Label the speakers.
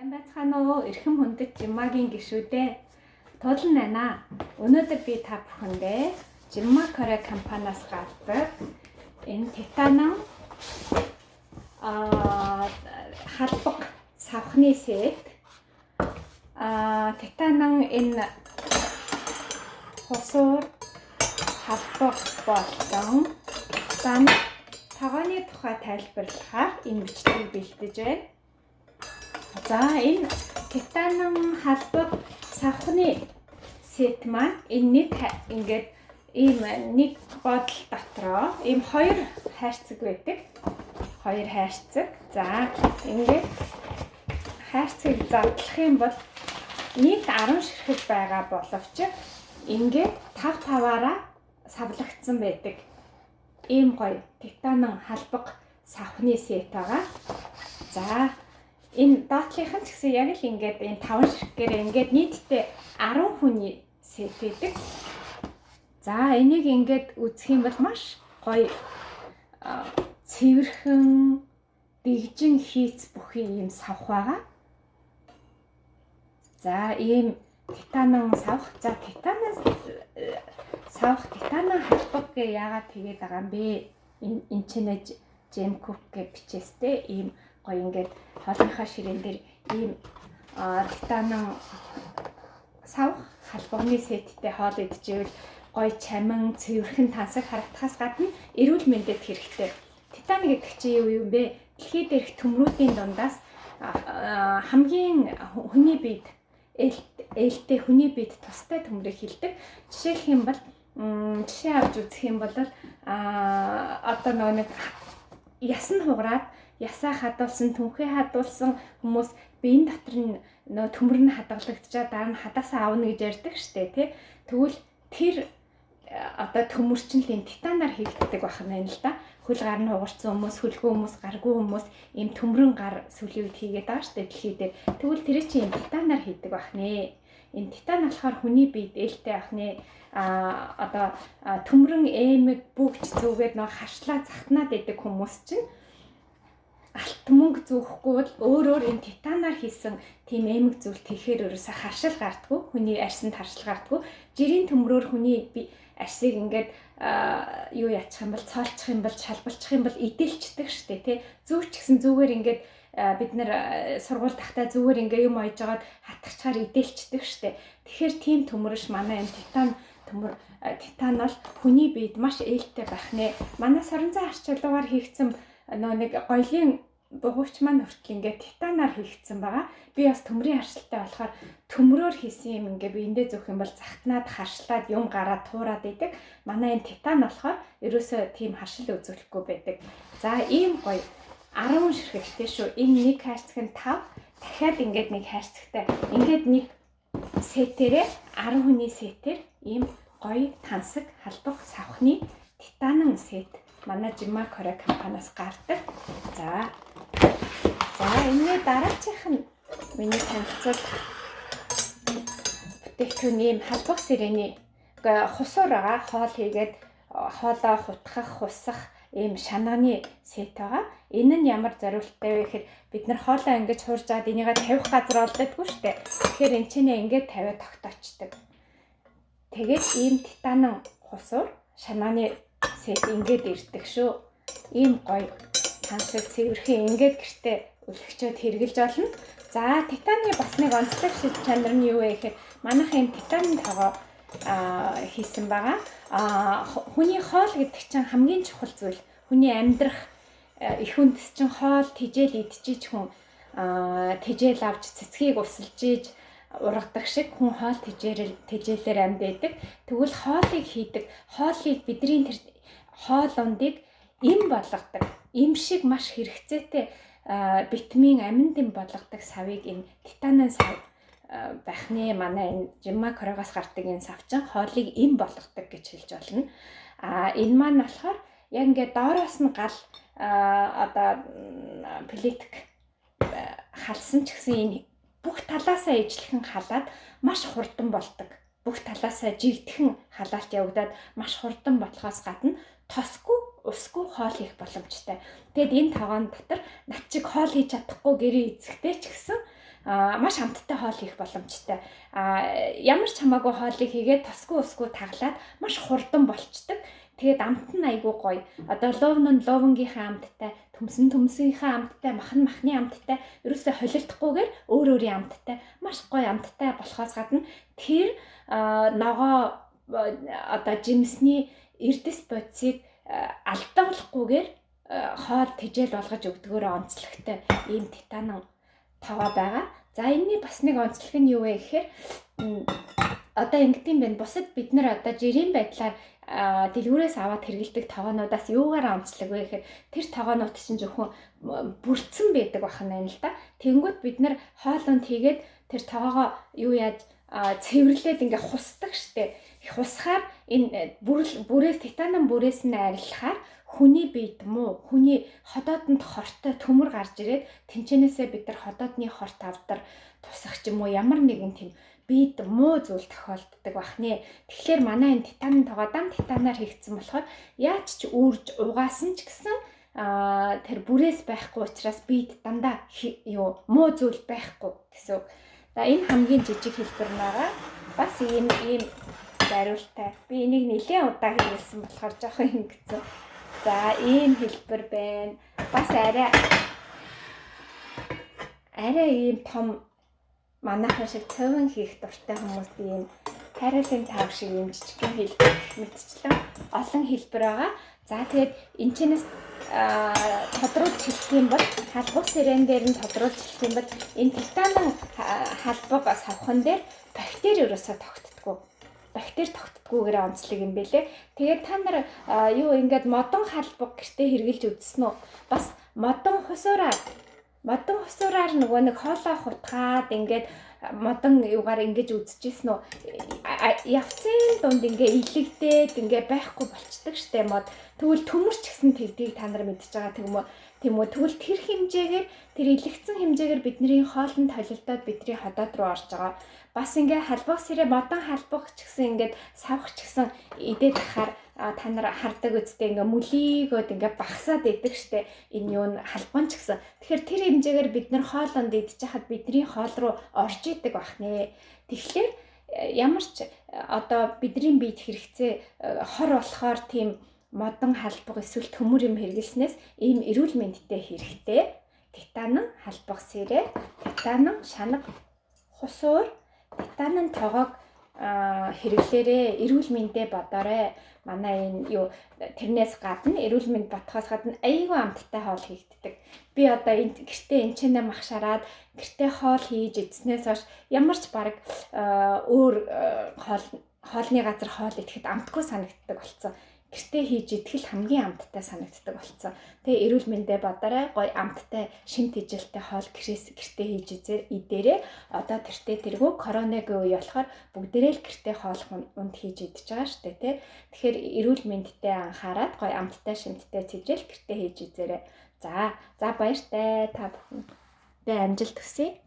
Speaker 1: Сайн байцгаана уу? Эрхэм хүндэт Жиммагийн гишүүдээ тулан байна. Өнөөдөр би та бүхэндээ Жимма Коре компаниас гардаг энэ титанан халбаг савхны сет титанан энэ хосуур халбаг болон тагооны тухай тайлбарлахаар энэ бичлэгийг бэлдэж байна. За энэ титанан халбаг савхны сет маань энэ ингээд ийм нэг бодол дотроо ийм хоёр хайрцаг байдаг. Хоёр хайрцаг. За ингээд хайрцгийг задлах юм бол нийт 10 ширхэг байгаа боловч ингээд 5-5-аараа савлагдсан байдаг. Ийм гоё титанан халбаг савхны сет байгаа. За энэ доотлийнх нь ч гэсэн яг л ингээд энэ 5 ширхгээр ингээд нийтдээ 10 хүний сет байдаг. За энийг ингээд үзэх юм бол маш гоё цэвэрхэн дэгжин хийц бүхий ийм савх байгаа. За ийм титанан савх. За титанаас савх титанан халбаг гэ яагаад тэгээд байгаа юм бэ? Энэ чинээ Джем Кук гэ бичээстэй ийм гоё ингээд хоолныхаа ширээн дээр ийм титанан савх халбагны сеттэй хоол идчихвэл гоё чамин цэвэрхэн тансаг харагдахаас гадна эрүүл мэндэд хэрэгтэй. Титан гэдэг чинь юу юм бэ? Дэлхий дээрх төмрүүдийн дундаас хамгийн хүний биед ээлтэй хүний биед тустай төмрийг хилдэг. Жишээлх юм бол жишээ авч үзэх юм бол одоо нэг ясн хугараад ясаа хадуулсан, түнхээ хадуулсан хүмүүс биеийн дотор нөө төмөр нь хадгалагдчихаа дараа нь хадаасаа аавна гэж ярьдаг штэ тий. Тэгвэл тэр одоо төмөр чинь л энэ титанаар хийгддэг байна л да. Хөл гар нь хугарсан хүмүүс, хөлгүй хүмүүс, гаргүй хүмүүс ийм төмрөн гар сүлийн үед хийгээд байгаа штэ дэлхий дээр. Тэгвэл тэр чинь энэ титанаар хийдэг байна. Энэ титан болохоор хүний биед ээлтэй байна. Одоо төмрөн эмэг бүгж зүгээд нэг харшлаа захтнаад идэг хүмүүс чинь алт мөнгө зүүхгүй бол өөр энэ титанаар хийсэн тийм эмэг зүйл тэхээр ерөөсө харшил гардггүй, хүний арьсанд харшил гардггүй. Жирийн төмрөөр хүний арьсыг ингээд юу яачих юм бол цоолчих юм бол шалбалчих юм бол идэлчдэг штэ тий. Зүүч гэсэн зүгээр ингээд бид нэр сургууль тахтай зүгээр ингээ юм ойж жагаад хатгачаар идэлчдэг штэ. Тэгэхээр тийм төмөрш манай энэ титан бол хүний биед маш ээлтэй байх нэ. Манай сорон зай арчлуугаар хийгдсэн нэг гоёлын дугуйч маань хүртэл ингээ титанаар хийгдсэн байгаа. Би бас төмрийн аршилтай болохоор төмрөөр хийсэн юм ингээ биендээ зөөх юм бол захтнаад харшлаад юм гараад туураад идэг. Манай энэ титан болохоор ерөөсөө тийм харшил үзүүлэхгүй байдаг. За ийм гоё 10 ширхэгтэй шүү. Энэ нэг хайрцаг нь 5 дахиад ингээд нэг хайрцагтай. Ингээд нэг сетэрээ 10 хүний сетэр ийм гоё тансаг халбаг савхны титанан сет манай Жимма Коре компаниас гардаг. За энэ дараачих нь миний танилцуулах бүтээгдэхүүн ийм халбаг сэрээний хусуур байгаа. Хоол хийгээд хоолоо хутгах, хусах ийм шанагны сет байгаа. Энэ нь ямар зориулттай вэ гэхээр бид нар хоолоо ингэж хууржаад энийгээ тавих газар олддоггүй шүү дээ. Тэгэхээр энэ чинь ингэж тавиад тогтоочдөг. Тэгээд ийм титанан хусуур шанагны сет ингэж ирдэг шүү. Ийм гоё тансаг цэвэрхэн ингэж гэртээ өлгчөөд хэрглэж олно. За титаны бас нэг онцлог шил чанар нь юу вэ гэхээр манайх ийм титанын тогоо хийсэн байгаа. Хүний хоол гэдэг чинь хамгийн чухал зүйл. Хүний амьдрах их үндэс чинь хоол тижэл идчихэж хүн тижэл авч цэцгийг усалж ийж ургадаг шиг хүн хоол тижээлээр амьд байдаг. Тэгвэл хоолыг хийдэг. Хоолыг бидний тэр хоол ундыг эм болгодог. Эм шиг маш хэрэгцээтэй витамин амин дэм болгодог савыг энэ титанан сав байх нэ. Манай энэ Жимма Корегоос гардаг энэ савчин хоолыг эм болгодог гэж хэлж болно. Энэ маань болохоор яг ингээд доороос нь гал одоо плитик халсан ч гэсэн энэ бүх талаасаа ижлэхэн халаад маш хурдан болдог. Бүх талаасаа жигдэхэн халаалт явагдаад маш хурдан болохоос гадна тосгүй усгүй хоол хийх боломжтой. Тэгэд энэ тогоон дотор над чиг хоол хийж чадахгүй гэрээ эзэхтэй ч гэсэн маш амттай хоол хийх боломжтой. Ямар ч хамаагүй хоолыг хийгээд тосгүй усгүй таглаад маш хурдан болчдөг. Тэгээд амт нь айгүй гоё. Одоо ловн нь ловнгийнхаа амттай, төмсөн төмсийнхаа амттай, махан махны амттай, ерөөсөө холилдохгүйгээр өөр өөрийн амттай, маш гоё амттай болохоос гадна тэр ногоо одоо жимсний эрдэс бодисыг алдагуулахгүйгээр хоол тэжээл болгож өгдөгөөрөө онцлогтой ийм титанин таваа байгаа. За энэний бас нэг онцлог нь юу вэ гэхээр одоо ингэдэм байх. Бусад бид нар одоо жирийн байдлаар дэлгүүрээс аваад хэрэгэлдэг тоогоонуудаас юугаар онцлог вэ гэхээр тэр тоогоонууд чинь зөвхөн бүрдсэн байдаг бахна л да. Тэнгүүд бид нар хоолонд хийгээд тэр тоогоо юу яаж цэвэрлээд ингээ хусдаг штэ. Хусахаар энэ бүрээс титанин бүрээс нь арилгахаар хүний биед муу, хүний ходоодонд хортой төмөр гарч ирээд тэнцэнээсээ бид нар ходоодны хорт авдар тусах ч юм уу ямар нэгэн тийм биед муу зүйл тохиолддог бахнэ. Тэгэхээр манай энэ титанин тоогоо дан титанаар хийгдсэн болохоор яаж ч үрж угаасан ч гэсэн тэр бүрээс байхгүй учраас биед дандаа муу зүйл байхгүй гэсэн. За энэ хамгийн жижиг хэлбэр байгаа. Бас ийм дариултай. Би энийг нэлээд удаа хэлсэн болохоор жоохон ингэсэн. За ийм хэлбэр байна. Бас арай ийм том манайхан шиг цөөн хийх дуртай хүмүүст ийм хайрлын таав шиг юм жижигхэн хэлбэр мэтчлэн олон хэлбэр байгаа. За тэгээд энэчнээс тодруулж хэлэх юм бол халбах сэрэн дээр нь тодруулж хэлэх юм бол энэ титанин халбаг савхан дээр бактери ерөөсөө тогтдоггүй. Бактери тогтдоггүйгээр онцлог юм бэлээ. Тэгээд та нар юу ингээд модон халбаг гэртээ хэрглэж үзсэн үү? Бас модон хусуураар нөгөө нэг хоолоо хутгаад ингээд модон юугаар ингэж үзчихсэн үү? Явцын дунд ингээ илэгдээд ингээ байхгүй болчдөг штэ мод. Тэгвэл төмөрч гэсэн тэгдийг та нар мэдж байгаа тийм үү? Тэгвэл тэр хэмжээгээр тэр илэгдсэн хэмжээгээр бидний хоолнд толилдоод бидний ходоод руу орж байгаа. Бас ингээ халбах сэрэ модон халбах ч гэсэн ингээд савх ч гэсэн идээд ахаар та нар хардаг үстэй ингээ мүлийгөөд ингээ багсаад идэг штэ. Энэ юу н халбан ч гэсэн. Тэгэхээр тэр хэмжээгээр бид нар хоолонд идэж хахад бидний хоол руу орж идэг бахнэ. Тэгэхээр ямар ч одоо бидний биед хэрэгцээ хор болохоор тийм модон халбаг эсвэл төмөр юм хэрэглэснээс ийм эрүүл мэндтэй хэрэгтэй. Титанин халбах сэрэ, титанин шанаг хусуур, титанин тоогоог хэрэглээрээ эрүүл мэндэ бодоорой. Манай энэ тэрнээс гадна эрүүл мэнд бодхоос гадна айгүй амттай хоол хийгддэг. Би одоо гэртээ энчэнэ махшараад гэртээ хоол хийж идснээс хойш ямар ч баг өөр хоолны газар хоол идэхэд амтгүй санагддаг болсон. Гэртээ хийж идэхэл хамгийн амттай санагддаг болсон. Тэгээ эрүүл мэндэ бодоорой. Гоё амттай шин тэжээлтэй хоол гэртээ хийж идээрээ. Одоо тэргүү коронагийн үе болохоор бүгдээрээ л гэртээ хоол унд хийж идэж байгаа шүү дээ, тий. Тэгэхээр эрүүл мэндтэй анхаарад гоё амттай шинттэй тэжээл гэртээ хийж идээрэй. За баяртай та бүхэн. Би амжилт хүсье.